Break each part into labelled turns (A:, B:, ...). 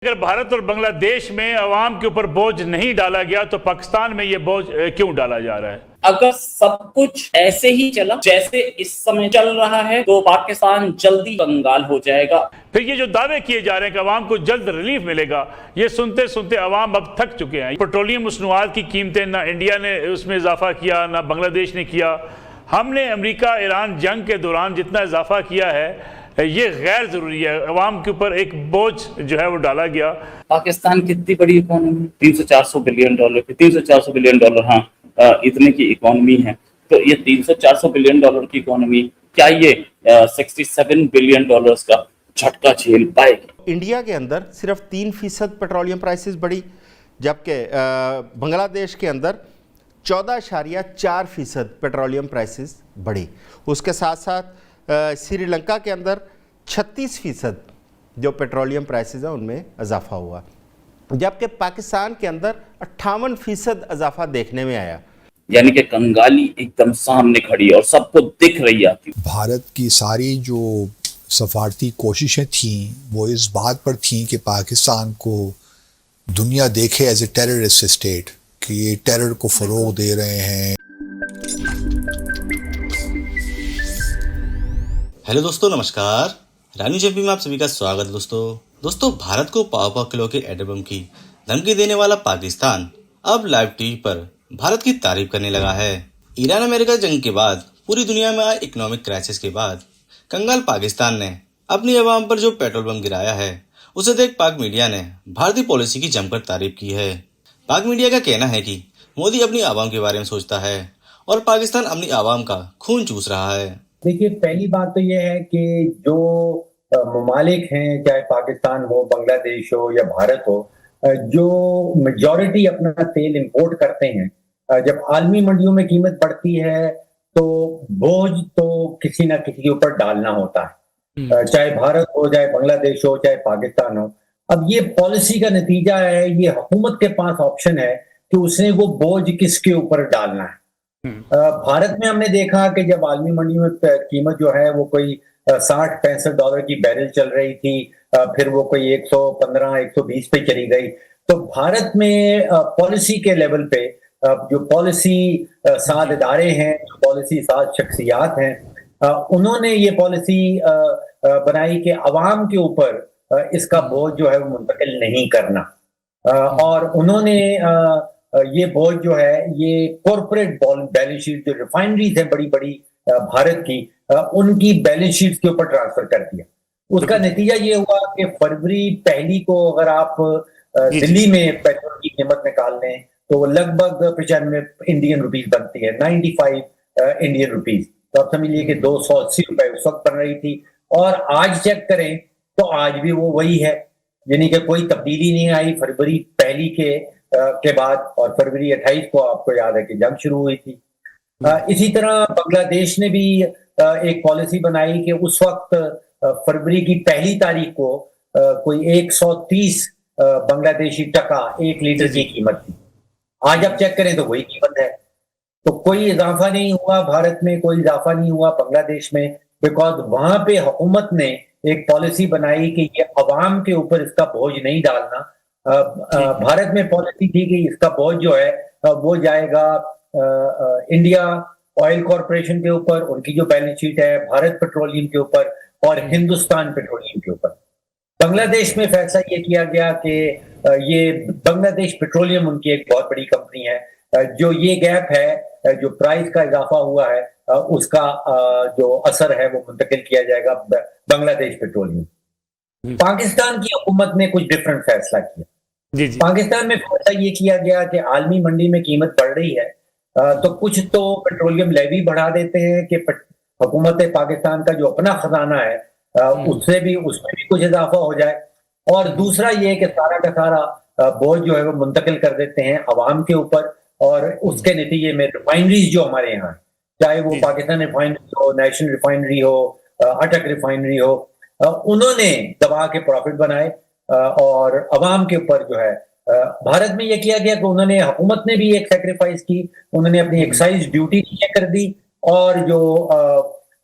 A: अगर भारत और बांग्लादेश में अवाम के ऊपर बोझ नहीं डाला गया तो पाकिस्तान में ये बोझ क्यों डाला जा रहा है?
B: अगर सब कुछ ऐसे ही चला जैसे इस समय चल रहा है तो पाकिस्तान जल्दी कंगाल हो जाएगा।
A: फिर ये जो दावे किए जा रहे हैं कि अवाम को जल्द रिलीफ मिलेगा, ये सुनते सुनते अवाम अब थक चुके हैं। पेट्रोलियम मसनूआत की कीमतें ना इंडिया ने उसमें इजाफा किया, ना बांग्लादेश ने किया। हमने अमेरिका ईरान जंग के दौरान जितना इजाफा किया है ये गैर जरूरी है। अवाम के ऊपर एक बोझ जो है वो डाला गया।
B: पाकिस्तान कितनी बड़ी इकोनॉमी, 300-400 बिलियन डॉलर की, 300-400 बिलियन डॉलर, हाँ इतने की इकोनॉमी है। तो ये 300-400 बिलियन डॉलर की इकोनॉमी क्या ये 67 बिलियन डॉलर्स का झटका झेल पाएगी?
C: इंडिया के अंदर सिर्फ 3% पेट्रोलियम प्राइसेस बढ़ी, जबकि बांग्लादेश के अंदर 14.4% पेट्रोलियम प्राइसेस बढ़ी। उसके साथ साथ श्रीलंका के अंदर 36% जो पेट्रोलियम प्राइसेस हैं उनमें इजाफा हुआ, जबकि पाकिस्तान के अंदर 58% इजाफा देखने में आया।
B: यानी कि कंगाली एकदम सामने खड़ी और सबको दिख रही आती।
D: भारत की सारी जो सफारती कोशिशें थीं वो इस बात पर थीं कि पाकिस्तान को दुनिया देखे एज ए टेररिस्ट स्टेट, कि ये टेरर को फरोग दे रहे हैं।
E: हेलो दोस्तों, नमस्कार। रानी जेपी में आप सभी का स्वागत है। दोस्तों भारत को पाव किलो के एटम बम की धमकी देने वाला पाकिस्तान अब लाइव टीवी पर भारत की तारीफ करने लगा है। ईरान अमेरिका जंग के बाद पूरी दुनिया में आए इकोनॉमिक क्राइसिस के बाद कंगाल पाकिस्तान ने अपनी अवाम पर जो पेट्रोल बम गिराया है उसे देख पाक मीडिया ने भारतीय पॉलिसी की जमकर तारीफ की है। पाक मीडिया का कहना है कि मोदी अपनी आवाम के बारे में सोचता है और पाकिस्तान अपनी आवाम का खून चूस रहा है।
F: देखिए, पहली बात तो यह है कि जो ममालिक हैं, चाहे पाकिस्तान हो, बांग्लादेश हो या भारत हो, जो मेजॉरिटी अपना तेल इंपोर्ट करते हैं, जब आलमी मंडियों में कीमत बढ़ती है तो बोझ तो किसी ना किसी के ऊपर डालना होता है, चाहे भारत हो, चाहे बांग्लादेश हो, चाहे पाकिस्तान हो। अब ये पॉलिसी का नतीजा है, ये हुकूमत के पास ऑप्शन है कि उसने वो बोझ किसके ऊपर डालना है। भारत में हमने देखा कि जब आलमी मंडी में कीमत जो है वो कोई 60-65 डॉलर की बैरल चल रही थी, फिर वो कोई 115-120 पे चली गई, तो भारत में पॉलिसी के लेवल पे जो पॉलिसी साध इदारे हैं, जो पॉलिसी साध शख्सियात हैं, उन्होंने ये पॉलिसी बनाई कि अवाम के ऊपर इसका बोझ जो है वो मुंतकिल नहीं करना, और उन्होंने ये बोझ जो है ये कॉर्पोरेट बैलेंस शीट, जो रिफाइनरीज हैं बड़ी बड़ी भारत की, उनकी बैलेंस शीट के ऊपर ट्रांसफर कर दिया। उसका नतीजा ये हुआ कि फरवरी 1 को अगर आप दिल्ली में पेट्रोल की कीमत निकाल लें तो वो लगभग 95 इंडियन रुपीज बनती है, 95 इंडियन रुपीज। तो आप समझ लीजिए कि 280 रुपए उस वक्त बन रही थी, और आज चेक करें तो आज भी वो वही है, यानी कि कोई तब्दीली नहीं आई फरवरी 1 के बाद। और फरवरी 28 को आपको याद है कि जंग शुरू हुई थी। इसी तरह बांग्लादेश ने भी एक पॉलिसी बनाई कि उस वक्त फरवरी की 1 तारीख को कोई 130 बांग्लादेशी टका 1 लीटर की कीमत थी। आज आप चेक करें तो वही कीमत है। तो कोई इजाफा नहीं हुआ भारत में, कोई इजाफा नहीं हुआ बांग्लादेश में, बिकॉज वहां पे हुकूमत ने एक पॉलिसी बनाई कि ये अवाम के ऊपर इसका बोझ नहीं डालना। भारत में पॉलिसी थी कि इसका बोझ जो है वो जाएगा इंडिया ऑयल कॉरपोरेशन के ऊपर, उनकी जो बैलेंस शीट है, भारत पेट्रोलियम के ऊपर और हिंदुस्तान पेट्रोलियम के ऊपर। बांग्लादेश में फैसला ये किया गया कि ये बांग्लादेश पेट्रोलियम उनकी एक बहुत बड़ी कंपनी है, जो ये गैप है, जो प्राइस का इजाफा हुआ है, उसका जो असर है वो मुंतकिल किया जाएगा बांग्लादेश पेट्रोलियम। पाकिस्तान की हुकूमत ने कुछ डिफरेंट फैसला किया। पाकिस्तान में फैसला ये किया गया कि आलमी मंडी में कीमत बढ़ रही है, तो कुछ तो पेट्रोलियम लेवी बढ़ा देते हैं कि हुकूमत पाकिस्तान का जो अपना खजाना है उसमें भी कुछ इजाफा हो जाए, और दूसरा ये कि सारा का सारा बोझ जो है वो मुंतकिल कर देते हैं अवाम के ऊपर। और उसके नतीजे में रिफाइनरीज जो हमारे यहाँ, चाहे वो पाकिस्तान रिफाइनरी हो, नेशनल रिफाइनरी हो, अटक रिफाइनरी हो, उन्होंने दबा के प्रॉफिट बनाए, और अवाम के ऊपर जो है भारत में यह किया गया कि उन्होंने, हुकूमत ने भी एक सेक्रीफाइस की, उन्होंने अपनी एक्साइज ड्यूटी नीचे कर दी, और जो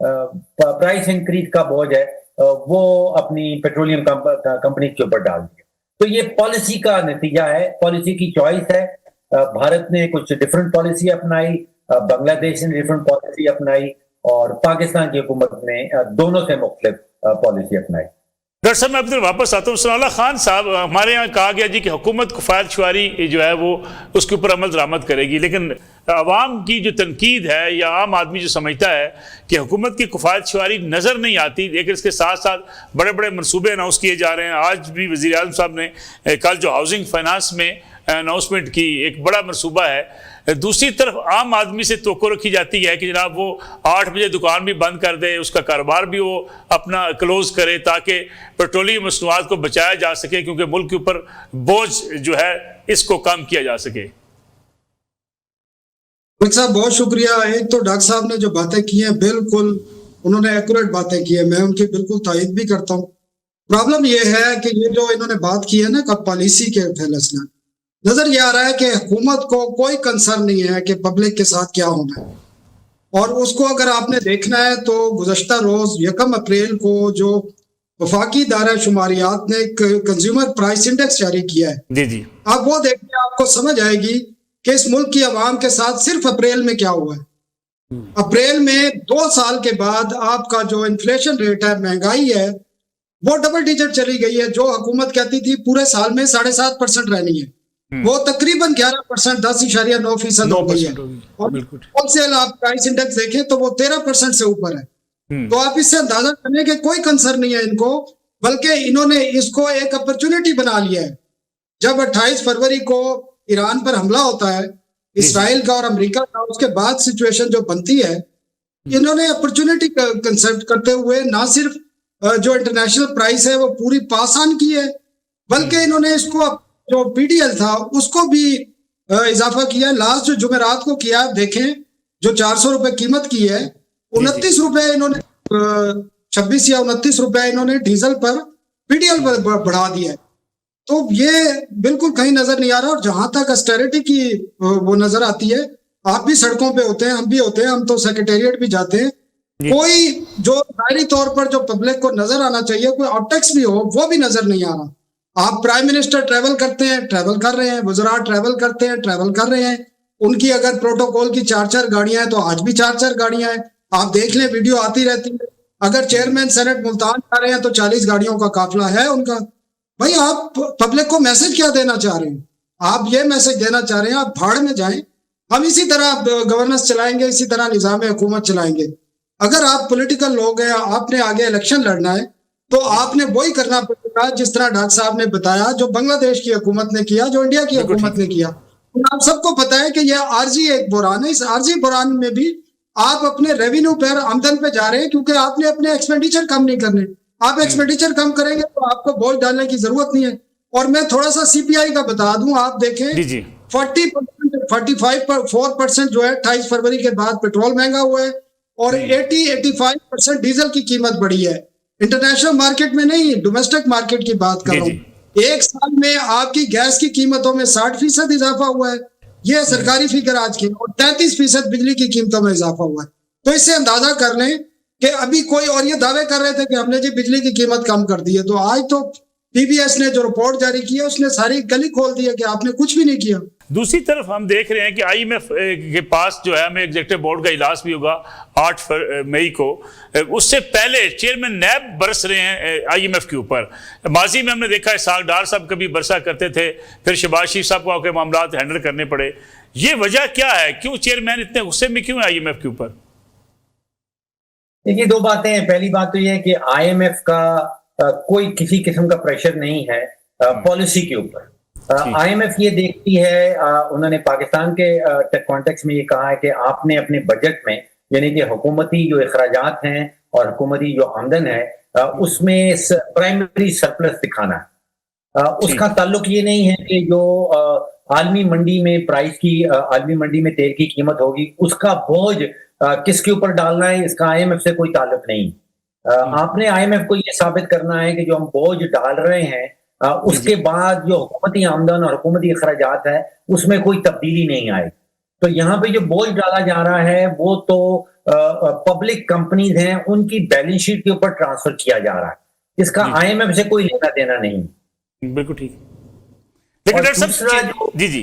F: प्राइस इंक्रीज का बोझ है वो अपनी पेट्रोलियम कंपनी के ऊपर डाल दिया। तो ये पॉलिसी का नतीजा है, पॉलिसी की चॉइस है। भारत ने कुछ डिफरेंट पॉलिसी अपनाई, बांग्लादेश ने डिफरेंट पॉलिसी अपनाई और पाकिस्तान की हुकूमत ने दोनों से मुख्तलिफ पॉलिसी अपनाई।
A: डॉक्टर साहब मैं अब तक वापस आता हूँ। सनाउल्लाह खान साहब, हमारे यहाँ कहा गया जी कि हुकूमत कुफायत शुआरी जो है वो उसके ऊपर अमल दरामद करेगी, लेकिन अवाम की जो तनकीद है या आम आदमी जो समझता है कि हुकूमत की कुफायत शुआरी नज़र नहीं आती, लेकिन इसके साथ साथ बड़े बड़े मनसूबे अनाउंस किए जा रहे हैं। आज भी वज़ीर आज़म साहब ने कल जो हाउसिंग फाइनेंस में अनाउंसमेंट की, एक बड़ा मनसूबा है। दूसरी तरफ आम आदमी से तवक्को रखी जाती है कि जनाब वो 8 बजे दुकान भी बंद कर दे, उसका कारोबार भी वो अपना क्लोज करे ताकि पेट्रोलियम मसनूआत को बचाया जा सके, क्योंकि मुल्क के ऊपर बोझ जो है इसको कम किया जा सके।
G: डॉक्टर साहब बहुत शुक्रिया। एक तो डॉक्टर साहब ने जो बातें की हैं बिल्कुल उन्होंने एक्यूरेट बातें की है, मैं उनकी बिल्कुल तारीफ भी करता हूँ। प्रॉब्लम ये है कि ये जो इन्होंने बात की है ना कि पॉलिसी के फैसला, नजर ये आ रहा है कि हुकूमत को कोई कंसर्न नहीं है कि पब्लिक के साथ क्या होना है, और उसको अगर आपने देखना है तो गुज़श्ता रोज 1 अप्रैल को जो वफाकी दायरा शुमारियात ने कंज्यूमर प्राइस इंडेक्स जारी किया है,
A: जी जी,
G: आप वो देखिए, आपको समझ आएगी कि इस मुल्क की आवाम के साथ सिर्फ अप्रैल में क्या हुआ है। अप्रैल में 2 साल के बाद आपका जो इन्फ्लेशन रेट है, महंगाई है, वो डबल डिजिट चली गई है। जो हुकूमत कहती थी पूरे साल में 7.5% रहनी है, वो तकरीबन 11%, 10.9% हो गई है। और होलसेल आप प्राइस इंडेक्स देखें तो वो 13% से ऊपर है। तो आप इससे अंदाजा करने के कोई कंसर्न नहीं है इनको, बल्कि इन्होंने इसको एक अपॉर्चुनिटी बना लिया है। जब 28 फरवरी को ईरान पर हमला होता है, इसराइल का और अमेरिका का, उसके बाद सिचुएशन जो बनती है, इन्होंने अपॉर्चुनिटी कंसेप्ट करते हुए ना सिर्फ जो इंटरनेशनल प्राइस है वो पूरी पास ऑन की है, बल्कि इन्होंने इसको जो पीडीएल था उसको भी इजाफा किया। लास्ट जो जुमेरात को किया, देखें जो 400 रुपए कीमत की है, 29 रुपए इन्होंने 26 या 29 रुपए इन्होंने डीजल पर पीडीएल बढ़ा दिया है। तो ये बिल्कुल कहीं नजर नहीं आ रहा। और जहां तक ऑस्टेरिटी की वो नजर आती है, आप भी सड़कों पे होते हैं, हम भी होते हैं, हम तो सेक्रेटेरिएट भी जाते हैं, कोई जो जाहिरी तौर पर जो पब्लिक को नजर आना चाहिए, कोई ऑप्टिक्स भी हो, वो भी नजर नहीं आ रहा। आप प्राइम मिनिस्टर ट्रैवल करते हैं, ट्रैवल कर रहे हैं, वज़रा ट्रैवल करते हैं, ट्रैवल कर रहे हैं, उनकी अगर प्रोटोकॉल की 4-4 गाड़ियां हैं तो आज भी 4-4 गाड़ियां हैं, आप देख लें, वीडियो आती रहती है। अगर चेयरमैन सेनेट मुल्तान जा रहे हैं तो 40 गाड़ियों का काफिला है उनका। भाई आप पब्लिक को मैसेज क्या देना चाह रहे हैं? आप ये मैसेज देना चाह रहे हैं आप भाड़ में जाएं, हम इसी तरह गवर्नेंस चलाएंगे, इसी तरह निजाम हुकूमत चलाएंगे। अगर आप पॉलिटिकल लोग हैं, आपने आगे इलेक्शन लड़ना है, तो आपने वही करना पड़ेगा जिस तरह डॉक्टर साहब ने बताया, जो बांग्लादेश की हुकूमत ने किया, जो इंडिया की हुकूमत ने किया। आप सबको पता है कि यह आर्जी एक बुरान है। इस आर्जी बुरान में भी आप अपने रेवेन्यू पर, आमदन पे जा रहे हैं, क्योंकि आपने अपने एक्सपेंडिचर कम नहीं करने। आप एक्सपेंडिचर कम करेंगे तो आपको बोझ डालने की जरूरत नहीं है। और मैं थोड़ा सा सीपीआई का बता दूं, आप देखें 45% जो है 28 फरवरी के बाद पेट्रोल महंगा हुआ है, और 80-85% डीजल की कीमत बढ़ी है। इंटरनेशनल मार्केट में नहीं, डोमेस्टिक मार्केट की बात कर रहा हूँ। एक साल में आपकी गैस की कीमतों में 60% इजाफा हुआ है, यह सरकारी फिगर आज की, और 33% बिजली की कीमतों में इजाफा हुआ है। तो इससे अंदाजा कर लें कि अभी कोई, और ये दावे कर रहे थे कि हमने जी बिजली की कीमत कम कर दी है, तो आज तो पीबीएस ने जो रिपोर्ट जारी की है उसने सारी गली खोल दी है कि आपने कुछ भी नहीं किया।
A: दूसरी तरफ हम देख रहे हैं कि आईएमएफ के पास जो है, हमें एग्जीक्यूटिव बोर्ड का इजलास भी होगा 8 मई को। उससे पहले चेयरमैन नैब बरस रहे हैं आईएमएफ के ऊपर। माजी में हमने देखा है सागडार साहब कभी बरसा करते थे, फिर शहबाज शरीफ साहब को आके मामला हैंडल करने पड़े। ये वजह क्या है, क्यों चेयरमैन इतने गुस्से में क्यों है आईएमएफ के ऊपर?
F: देखिए, 2 बातें हैं। पहली बात तो यह है कि आईएमएफ का कोई किसी किस्म का प्रेशर नहीं है पॉलिसी के ऊपर। आईएमएफ ये देखती है, उन्होंने पाकिस्तान के कॉन्टेक्स्ट में ये कहा है कि आपने अपने बजट में, यानी कि हुकूमती जो अखराजात हैं और हुकूमती जो आमदन है, उसमें प्राइमरी सरप्लस दिखाना है। उसका ताल्लुक ये नहीं है कि जो आलमी मंडी में प्राइस की, आलमी मंडी में तेल की कीमत होगी, उसका बोझ किसके ऊपर डालना है, इसका आईएमएफ से कोई ताल्लुक नहीं। आपने आईएमएफ को ये साबित करना है कि जो हम बोझ डाल रहे हैं, उसके बाद जो हुकूमती आमदन और हुकूमती अखराजात है उसमें कोई तब्दीली नहीं आए। तो यहाँ पे जो बोझ डाला जा रहा है वो तो पब्लिक कंपनीज हैं, उनकी बैलेंस शीट के ऊपर ट्रांसफर किया जा रहा है। इसका आईएमएफ से कोई लेना देना नहीं।
A: बिल्कुल ठीक। लेकिन
F: और
A: डॉक्टर साहब,
F: दूसरा जो
A: जी जी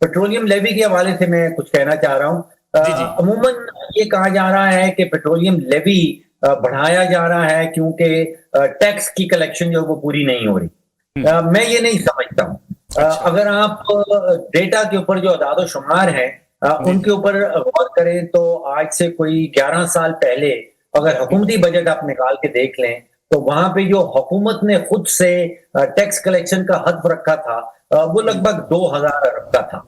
F: पेट्रोलियम लेवी के हवाले से मैं कुछ कहना चाह रहा हूँ।
A: जी जी
F: अमूमन ये कहा जा रहा है कि पेट्रोलियम लेवी बढ़ाया जा रहा है क्योंकि टैक्स की कलेक्शन जो वो पूरी नहीं हो रही। मैं ये नहीं समझता हूँ। अगर आप डेटा के ऊपर जो अदाद-ओ-शुमार है उनके ऊपर गौर करें तो आज से कोई 11 साल पहले अगर हुकूमती बजट आप निकाल के देख लें तो वहां पे जो हुकूमत ने खुद से टैक्स कलेक्शन का हद रखा था वो लगभग 2000 अरब का था।